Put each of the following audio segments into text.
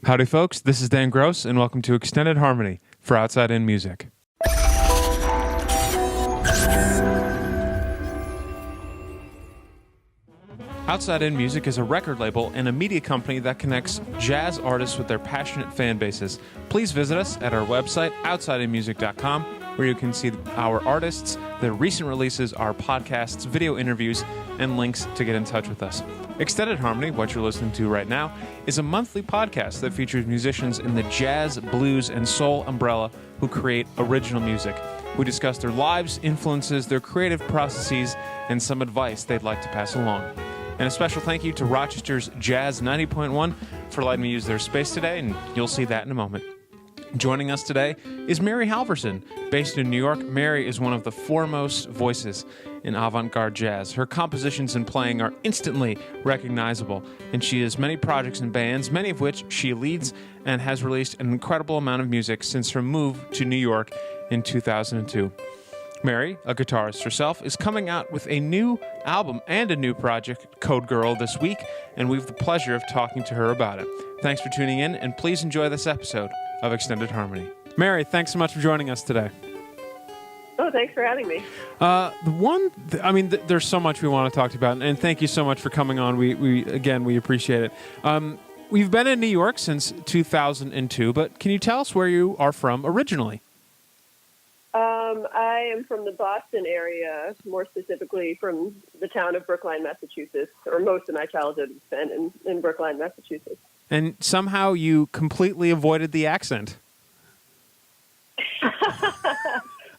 Howdy, folks. This is Dan Gross, and welcome to Extended Harmony for Outside In Music. Outside In Music is a record label and a media company that connects jazz artists with their passionate fan bases. Please visit us at our website, outsideinmusic.com, where you can see our artists, their recent releases, our podcasts, video interviews, and links to get in touch with us. Extended Harmony, what you're listening to right now, is a monthly podcast that features musicians in the jazz, blues, and soul umbrella who create original music. We discuss their lives, influences, their creative processes, and some advice they'd like to pass along. And a special thank you to Rochester's Jazz 90.1 for letting me use their space today, and you'll see that in a moment. Joining us today is Mary Halvorson. Based in New York, Mary is one of the foremost voices in avant-garde jazz. Her compositions and playing are instantly recognizable, and she has many projects and bands, many of which she leads and has released an incredible amount of music since her move to New York in 2002. Mary, a guitarist herself, is coming out with a new album and a new project, Code Girl, this week, and we have the pleasure of talking to her about it. Thanks for tuning in, and please enjoy this episode of Extended Harmony. Mary, thanks so much for joining us today. Oh, thanks for having me. There's so much we want to talk about, and thank you so much for coming on. We appreciate it. We've been in New York since 2002, but can you tell us where you are from originally? I am from the Boston area, more specifically from the town of Brookline, Massachusetts, or most of my childhood has been in Brookline, Massachusetts. And somehow you completely avoided the accent.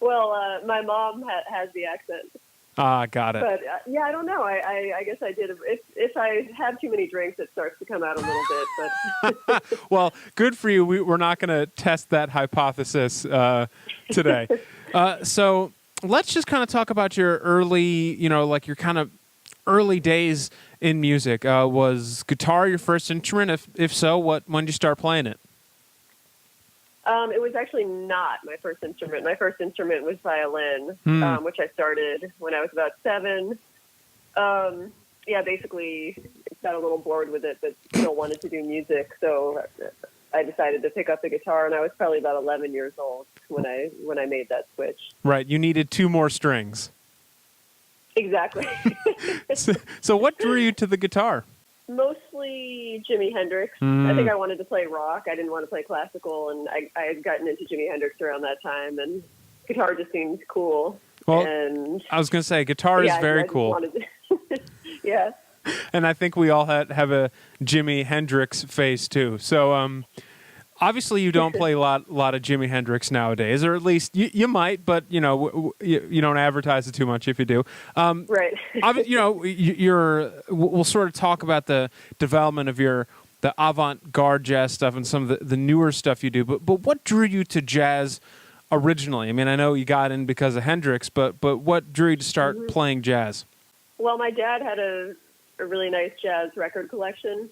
Well, my mom has the accent. Ah, got it. But, I don't know. I guess I did. If I have too many drinks, it starts to come out a little bit. But Well, good for you. We're not going to test that hypothesis today. So let's just kind of talk about your early, your kind of early days in music. Was guitar your first instrument? If so, when did you start playing it? It was actually not my first instrument. My first instrument was violin, which I started when I was about 7. Basically got a little bored with it, but still wanted to do music. So I decided to pick up the guitar, and I was probably about 11 years old when I made that switch. Right. You needed 2 more strings. Exactly. So what drew you to the guitar? Mostly Jimi Hendrix. I think I wanted to play rock. I didn't want to play classical, and I had gotten into Jimi Hendrix around that time, and guitar just seemed cool. Well, and I was going to say, guitar is very cool. Yeah. And I think we all have a Jimi Hendrix phase, too. So obviously you don't play a lot of Jimi Hendrix nowadays, or at least you might, but you don't advertise it too much if you do. Right. We'll sort of talk about the development of the avant-garde jazz stuff and some of the newer stuff you do. But what drew you to jazz originally? I mean, I know you got in because of Hendrix, but what drew you to start playing jazz? Well, my dad had a really nice jazz record collection.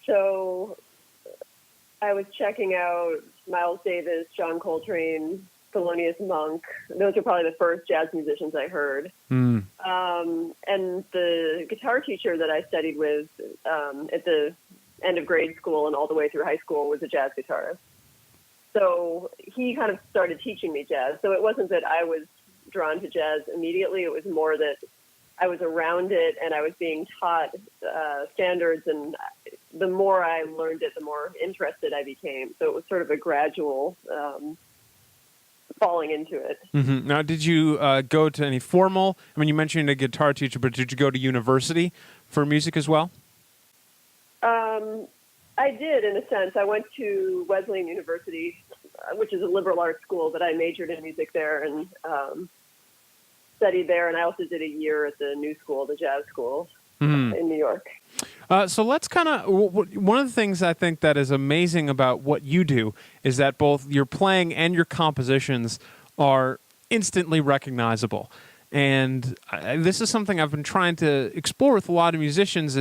So I was checking out Miles Davis, John Coltrane, Thelonious Monk. Those are probably the first jazz musicians I heard. And the guitar teacher that I studied with at the end of grade school and all the way through high school was a jazz guitarist. So he kind of started teaching me jazz. So it wasn't that I was drawn to jazz immediately. It was more that I was around it and I was being taught standards, and the more I learned it, the more interested I became. So it was sort of a gradual falling into it. Mm-hmm. Now, did you go to any formal, I mean, you mentioned a guitar teacher, but did you go to university for music as well? I did, in a sense. I went to Wesleyan University, which is a liberal arts school, but I majored in music there and studied there. And I also did a year at the New School, the jazz school in New York. So let's kind of, one of the things I think that is amazing about what you do is that both your playing and your compositions are instantly recognizable. And this is something I've been trying to explore with a lot of musicians.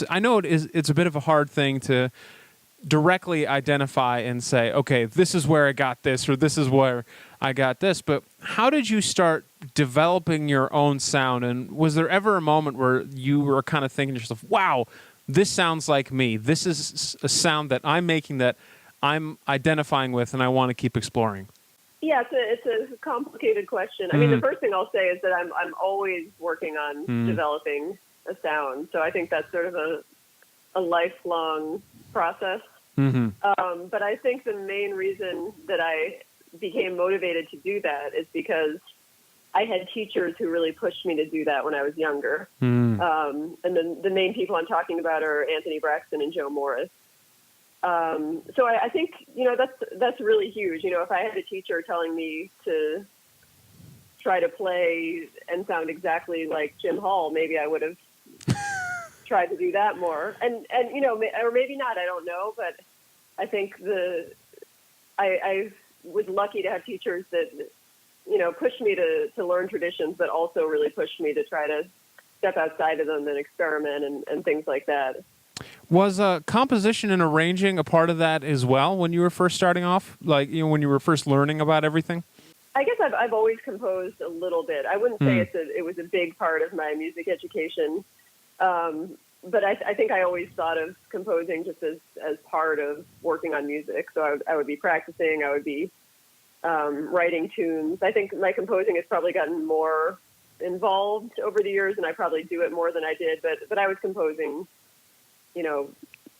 I know it's a bit of a hard thing to directly identify and say, okay, this is where I got this, or this is where I got this. But how did you start developing your own sound? And was there ever a moment where you were kind of thinking to yourself, wow, this sounds like me. This is a sound that I'm making that I'm identifying with and I want to keep exploring? Yeah, it's a complicated question. I mean, the first thing I'll say is that I'm always working on developing a sound. So I think that's sort of a lifelong process. But I think the main reason that I became motivated to do that is because I had teachers who really pushed me to do that when I was younger. And then the main people I'm talking about are Anthony Braxton and Joe Morris. So I think, that's really huge. If I had a teacher telling me to try to play and sound exactly like Jim Hall, maybe I would have tried to do that more. And or maybe not, I don't know. But I think I was lucky to have teachers that, pushed me to learn traditions, but also really pushed me to try to step outside of them and experiment and things like that. Was composition and arranging a part of that as well when you were first starting off? Like, when you were first learning about everything? I guess I've always composed a little bit. I wouldn't say it was a big part of my music education. But I think I always thought of composing just as part of working on music. So I would be practicing, I would be writing tunes. I think my composing has probably gotten more involved over the years, and I probably do it more than I did. But I was composing,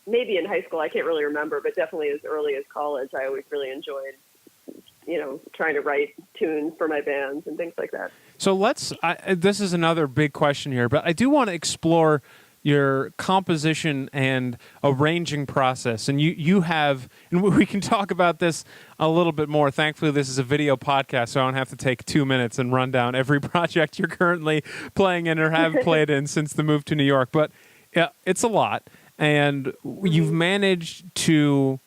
maybe in high school, I can't really remember, but definitely as early as college, I always really enjoyed, trying to write tunes for my bands and things like that. So this is another big question here, but I do want to explore your composition and arranging process. And you have, and we can talk about this a little bit more. Thankfully, this is a video podcast, so I don't have to take 2 minutes and run down every project you're currently playing in or have played in since the move to New York. But yeah, it's a lot. And you've managed to,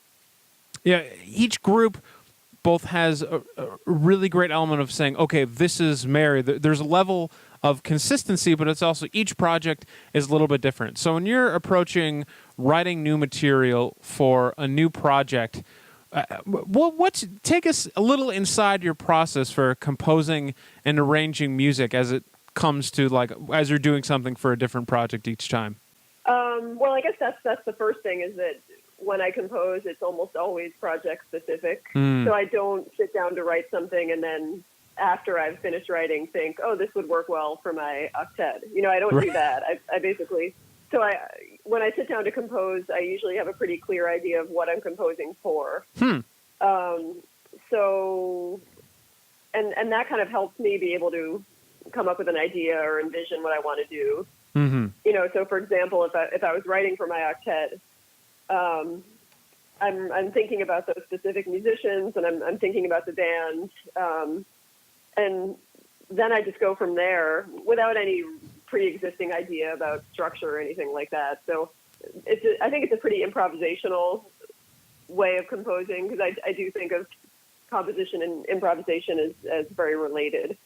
each group both has a really great element of saying, okay, this is Mary. There's a level of consistency, but it's also each project is a little bit different. So when you're approaching writing new material for a new project, take us a little inside your process for composing and arranging music as it comes to as you're doing something for a different project each time. Well, I guess that's the first thing is that when I compose, it's almost always project specific. So I don't sit down to write something and then after I've finished writing think, oh, this would work well for my octet. I don't do that. I basically, when I sit down to compose, I usually have a pretty clear idea of what I'm composing for. So, and that kind of helps me be able to come up with an idea or envision what I want to do. So for example, if I was writing for my octet, I'm thinking about those specific musicians and I'm thinking about the band. And then I just go from there without any pre-existing idea about structure or anything like that. So I think it's a pretty improvisational way of composing because I do think of composition and improvisation as very related.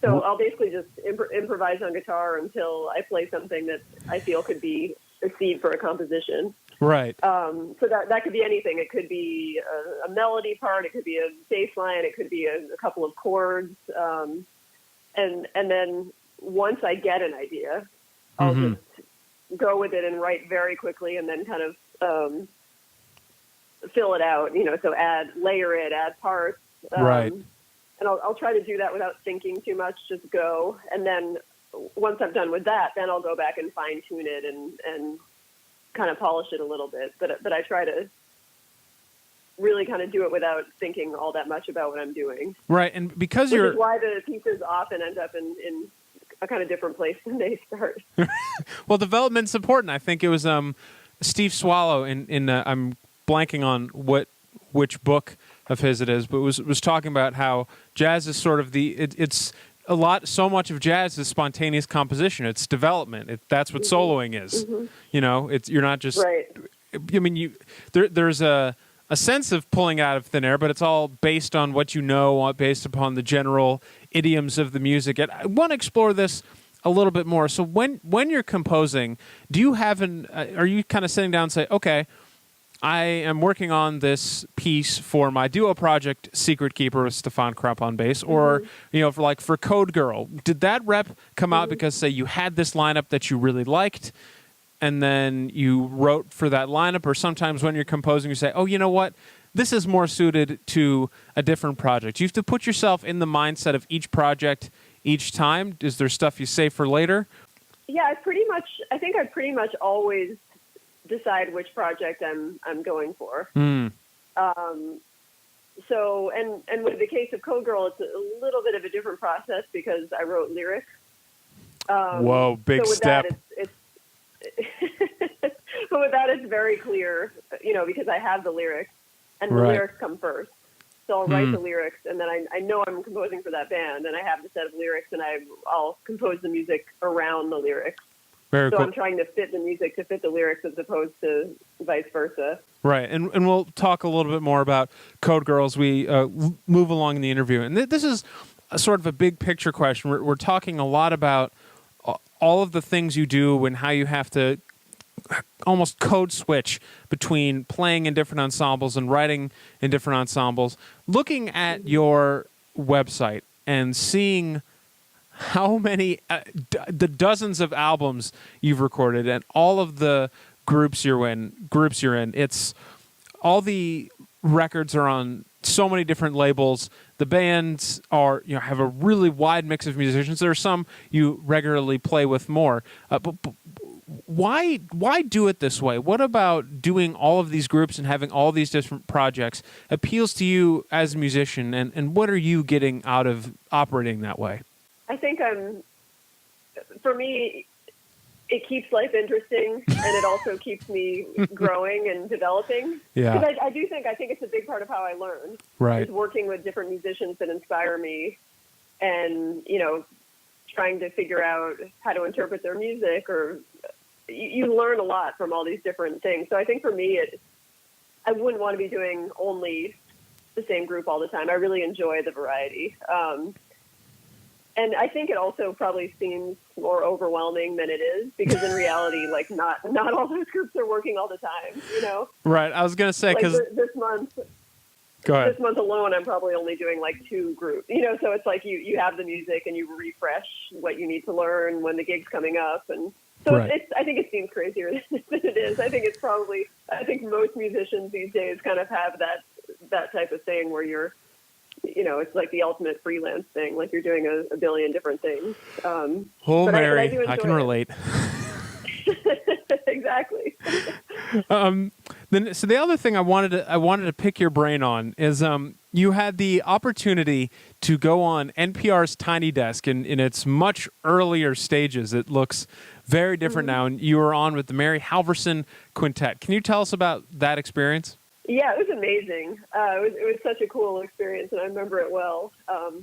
So I'll basically just improvise on guitar until I play something that I feel could be a seed for a composition. Right. So that could be anything. It could be a melody part. It could be a bass line. It could be a couple of chords. And then once I get an idea, I'll just go with it and write very quickly and then kind of fill it out, so layer it, add parts. Right. And I'll try to do that without thinking too much, just go. And then once I'm done with that, then I'll go back and fine tune it and kind of polish it a little bit. But I try to really kind of do it without thinking all that much about what I'm doing. Right. And because Which is why the pieces often end up in a kind of different place than they start. Well, development's important. I think it was Steve Swallow in I'm blanking on which book of his it is, but was talking about how jazz is sort of it's so much of jazz is spontaneous composition. It's development. That's what soloing is. You're not just right. I mean, there's a sense of pulling out of thin air, but it's all based on what you know, based upon the general idioms of the music. And I want to explore this a little bit more. So when you're composing, do you have are you kind of sitting down and say, okay, I am working on this piece for my duo project, Secret Keeper with Stefan Krupp on bass, or for Code Girl. Did that rep come out because, say, you had this lineup that you really liked, and then you wrote for that lineup, or sometimes when you're composing, you say, oh, you know what? This is more suited to a different project. You have to put yourself in the mindset of each project each time. Is there stuff you save for later? Yeah, I think I pretty much always decide which project I'm going for. So, and with the case of Code Girl, it's a little bit of a different process because I wrote lyrics. Whoa, big step. But with that, it's very clear, because I have the lyrics, and the lyrics come first. So I'll write the lyrics, and then I know I'm composing for that band, and I have the set of lyrics, and I'll compose the music around the lyrics. Very cool. I'm trying to fit the music to fit the lyrics as opposed to vice versa. Right, and we'll talk a little bit more about Code Girl as we move along in the interview. And this is a sort of a big picture question. We're talking a lot about all of the things you do and how you have to almost code switch between playing in different ensembles and writing in different ensembles. Looking at your website and seeing how many, the dozens of albums you've recorded and all of the groups you're in, it's all the records are on so many different labels. The bands are, have a really wide mix of musicians. There are some you regularly play with more. But why do it this way? What about doing all of these groups and having all these different projects appeals to you as a musician? And what are you getting out of operating that way? I think for me, it keeps life interesting, and it also keeps me growing and developing. Yeah. Because I think it's a big part of how I learn. Right. Is working with different musicians that inspire me, and trying to figure out how to interpret their music, or you learn a lot from all these different things. So I think for me, I wouldn't want to be doing only the same group all the time. I really enjoy the variety. And I think it also probably seems more overwhelming than it is, because in reality, like not all those groups are working all the time, Right. I was going to say, because this month, go ahead. This month alone, I'm probably only doing like 2 groups, so it's like you have the music and you refresh what you need to learn when the gig's coming up. And so right. I think it seems crazier than it is. I think most musicians these days kind of have that type of thing where you're, it's like the ultimate freelance thing. Like you're doing a billion different things. Mary, I can relate. Exactly. So the other thing I wanted to pick your brain on is you had the opportunity to go on NPR's Tiny Desk in its much earlier stages. It looks very different now, and you were on with the Mary Halvorson Quintet. Can you tell us about that experience? Yeah, it was amazing. It was such a cool experience, and I remember it well,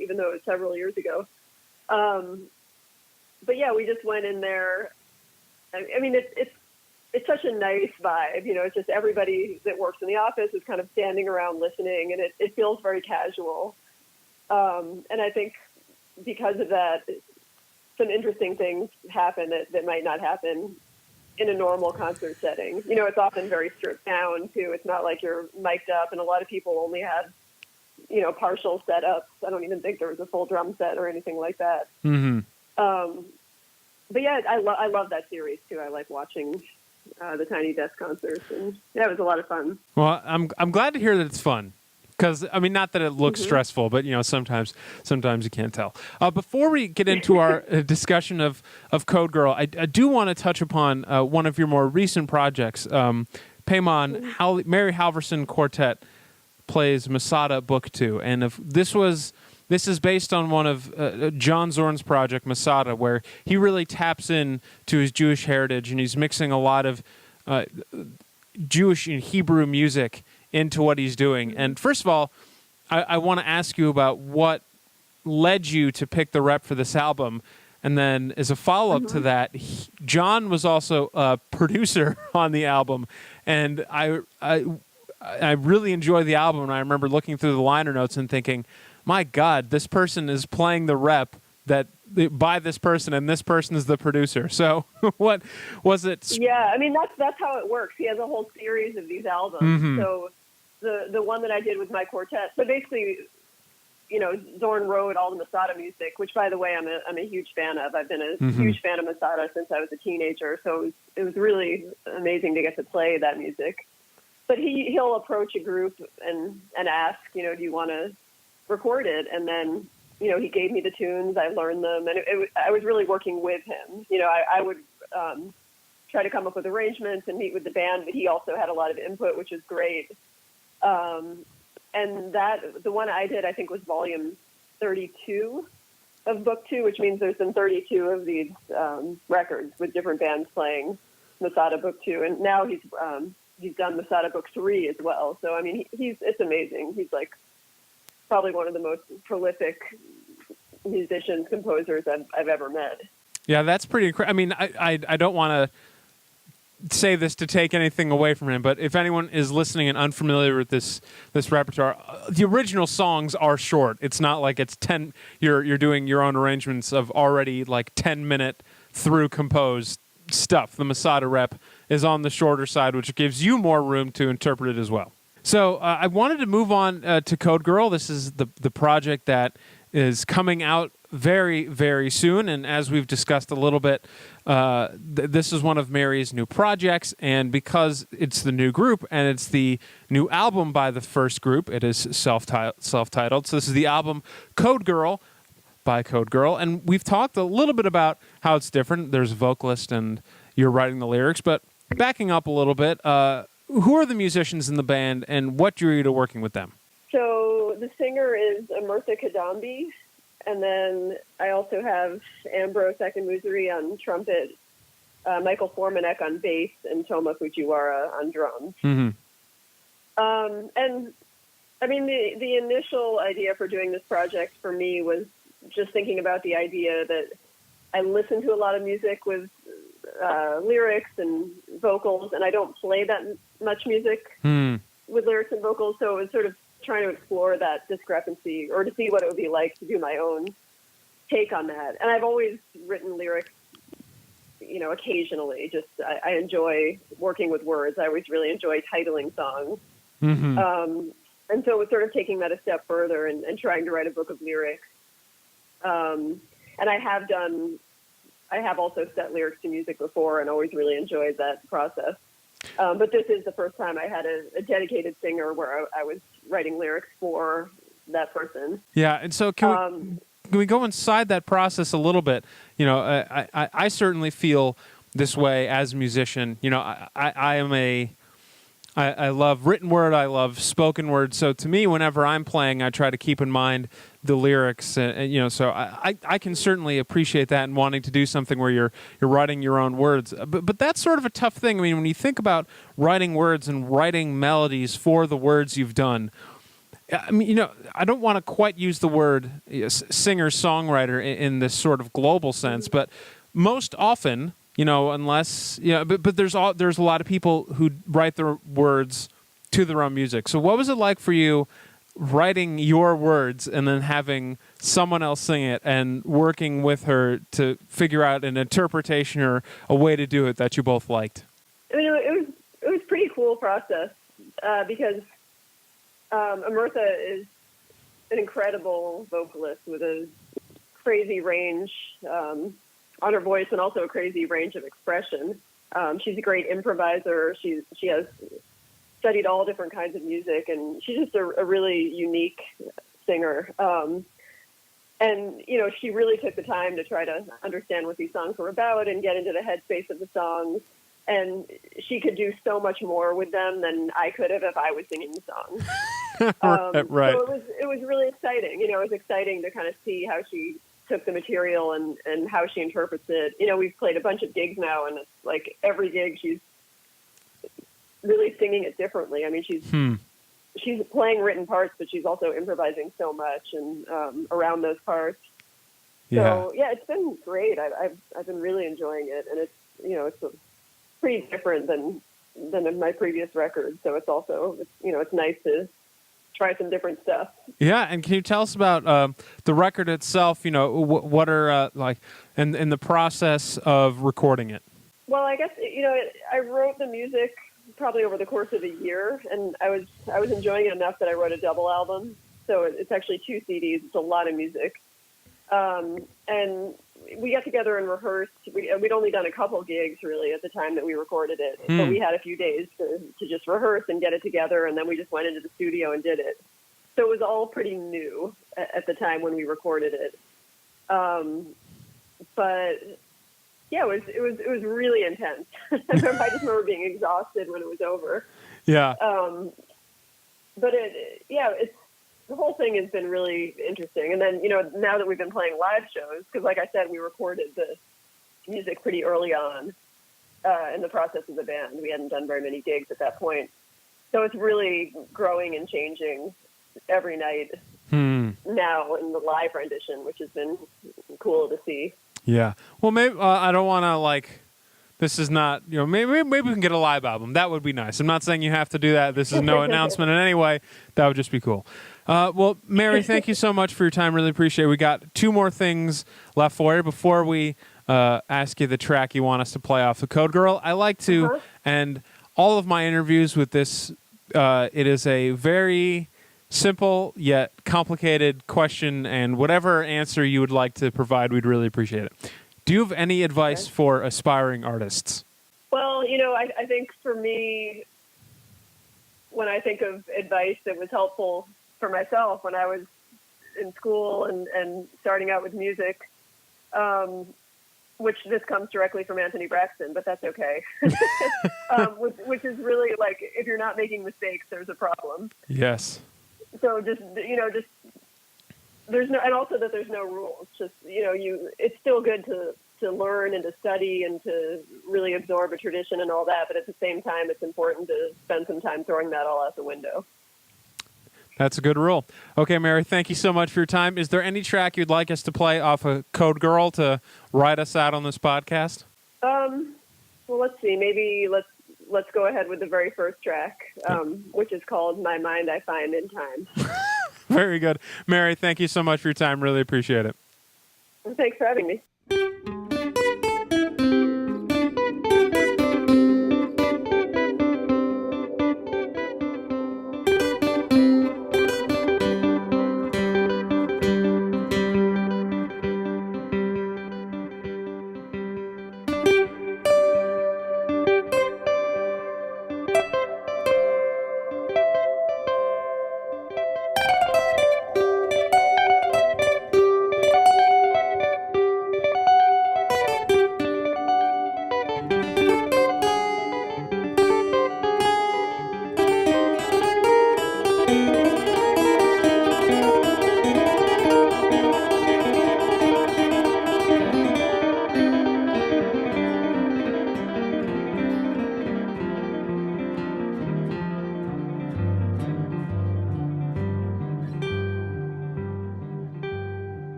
even though it was several years ago. But yeah, we just went in there. I mean, it's such a nice vibe. It's just everybody that works in the office is kind of standing around listening, and it feels very casual. And I think because of that, some interesting things happen that might not happen in a normal concert setting. It's often very stripped down too. It's not like you're mic'd up, and a lot of people only had, partial setups. I don't even think there was a full drum set or anything like that. Mm-hmm. But yeah, I love that series too. I like watching the Tiny Desk concerts, and yeah, it was a lot of fun. Well, I'm glad to hear that it's fun. Because, I mean, not that it looks stressful, but, sometimes you can't tell. Before we get into our discussion of Code Girl, I do want to touch upon one of your more recent projects. Paimon Mary Halvorson Quartet plays Masada Book 2. And this is based on one of John Zorn's project, Masada, where he really taps in to his Jewish heritage, and he's mixing a lot of Jewish and Hebrew music into what he's doing. And first of all, I want to ask you about what led you to pick the rep for this album. And then as a follow-up to that, John was also a producer on the album. And I really enjoy the album. And I remember looking through the liner notes and thinking, my God, this person is playing the rep by this person, and this person is the producer. So what was it? Yeah, I mean, that's how it works. He has a whole series of these albums. So the one that I did with my quartet, so basically, Zorn wrote all the Masada music, which, by the way, I'm a huge fan of. I've been a huge fan of Masada since I was a teenager, so it was really amazing to get to play that music. But he'll approach a group and ask, do you want to record it? And then, he gave me the tunes, I learned them, and I was really working with him. I would try to come up with arrangements and meet with the band, but he also had a lot of input, which was great. And the one I did, I think, was volume 32 of Book 2, which means there's been 32 of these records with different bands playing Masada Book 2. And now he's done Masada Book 3 as well. So, I mean, it's amazing. He's like probably one of the most prolific musicians, composers I've ever met. Yeah, that's pretty incredible. I mean, I don't want to say this to take anything away from him, but if anyone is listening and unfamiliar with this repertoire, the original songs are short. It's not like it's 10. You're doing your own arrangements of already like 10-minute through composed stuff. The Masada rep is on the shorter side, which gives you more room to interpret it as well. So I wanted to move on to Code Girl. This is the project that is coming out very, very soon. And as we've discussed a little bit, this is one of Mary's new projects. And because it's the new group and it's the new album by the first group, it is self-titled. So this is the album Code Girl by Code Girl. And we've talked a little bit about how it's different. There's a vocalist and you're writing the lyrics. But backing up a little bit, who are the musicians in the band and what drew you to working with them? So the singer is Amrita Kadambi, and then I also have Ambrose Ekinmuzuri on trumpet, Michael Formanek on bass, and Toma Fujiwara on drums. Mm-hmm. And I mean, the initial idea for doing this project for me was just thinking about the idea that I listen to a lot of music with lyrics and vocals, and I don't play that much music with lyrics and vocals, so it was sort of trying to explore that discrepancy or to see what it would be like to do my own take on that. And I've always written lyrics, occasionally. Just I enjoy working with words. I always really enjoy titling songs. Mm-hmm. And so it was sort of taking that a step further and trying to write a book of lyrics. And I have also set lyrics to music before and always really enjoyed that process. But this is the first time I had a dedicated singer where I was writing lyrics for that person. Yeah, and so can we go inside that process a little bit? I certainly feel this way as a musician. I love written word. I love spoken word. So to me, whenever I'm playing, I try to keep in mind the lyrics. So I can certainly appreciate that and wanting to do something where you're writing your own words. But that's sort of a tough thing. I mean, when you think about writing words and writing melodies for the words you've done, I mean, I don't want to quite use the word singer-songwriter in this sort of global sense, but most often, unless, but there's a lot of people who write their words to their own music. So what was it like for you writing your words and then having someone else sing it and working with her to figure out an interpretation or a way to do it that you both liked? I mean, it was a pretty cool process because Amrita is an incredible vocalist with a crazy range on her voice and also a crazy range of expression. She's a great improviser. She has studied all different kinds of music, and she's just a really unique singer. And, she really took the time to try to understand what these songs were about and get into the headspace of the songs. And she could do so much more with them than I could have if I was singing the songs. Right. So it was really exciting. It was exciting to kind of see how she took the material and how she interprets it. We've played a bunch of gigs now, and it's like every gig she's really singing it differently. I mean, she's playing written parts, but she's also improvising so much and around those parts. So yeah, it's been great. I've been really enjoying it, and it's pretty different than in my previous records. So it's also it's nice to try some different stuff. Yeah, and can you tell us about the record itself? What are like in the process of recording it? Well, I guess I wrote the music probably over the course of a year, and I was enjoying it enough that I wrote a double album. So it's actually 2 CDs. It's a lot of music. And we got together and rehearsed. We'd only done a couple gigs, really, at the time that we recorded it. But we had a few days to just rehearse and get it together, and then we just went into the studio and did it. So it was all pretty new at the time when we recorded it. But yeah, it was really intense. I just remember being exhausted when it was over. Yeah. But it's the whole thing has been really interesting. And then, now that we've been playing live shows, because like I said, we recorded the music pretty early on in the process of the band. We hadn't done very many gigs at that point. So it's really growing and changing every night now in the live rendition, which has been cool to see. Yeah. Well, maybe I don't want to this is not, maybe we can get a live album. That would be nice. I'm not saying you have to do that. This is no announcement in any way. That would just be cool. Well, Mary, thank you so much for your time. Really appreciate it. We got 2 more things left for you before we ask you the track you want us to play off the Code Girl. I like to end all of my interviews with this. It is a very simple yet complicated question, and whatever answer you would like to provide, we'd really appreciate it. Do you have any advice for aspiring artists? Well, I think for me, when I think of advice that was helpful for myself when I was in school and starting out with music, which this comes directly from Anthony Braxton, but that's okay. Which is really if you're not making mistakes, there's a problem. Yes. So just there's no, and also that there's no rules. Just it's still good to learn and to study and to really absorb a tradition and all that. But at the same time, it's important to spend some time throwing that all out the window. That's a good rule. Okay, Mary, thank you so much for your time. Is there any track you'd like us to play off of Code Girl to ride us out on this podcast? Well, let's see. Maybe let's go ahead with the very first track, which is called My Mind I Find in Time. Very good. Mary, thank you so much for your time. Really appreciate it. Thanks for having me.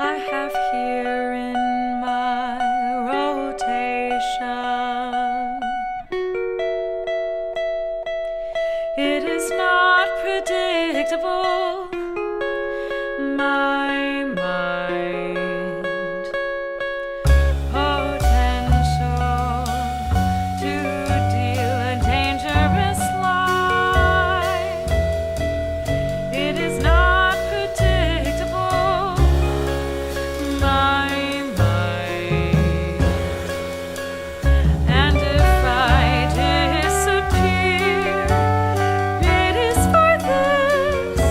I have here in my rotation. It is not predictable. My mind, potential to deal a dangerous lie. It is not predictable. My mind, and if I disappear, it is for this.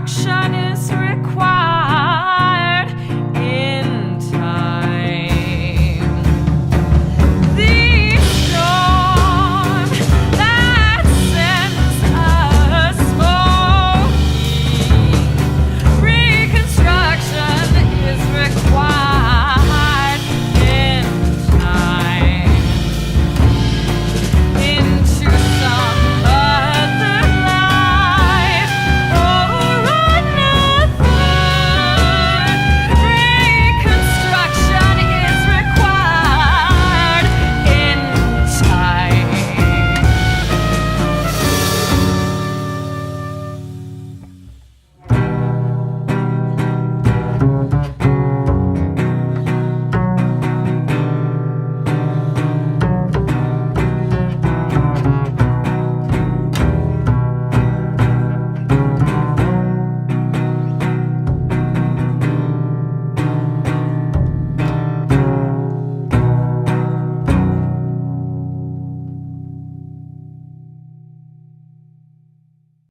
action.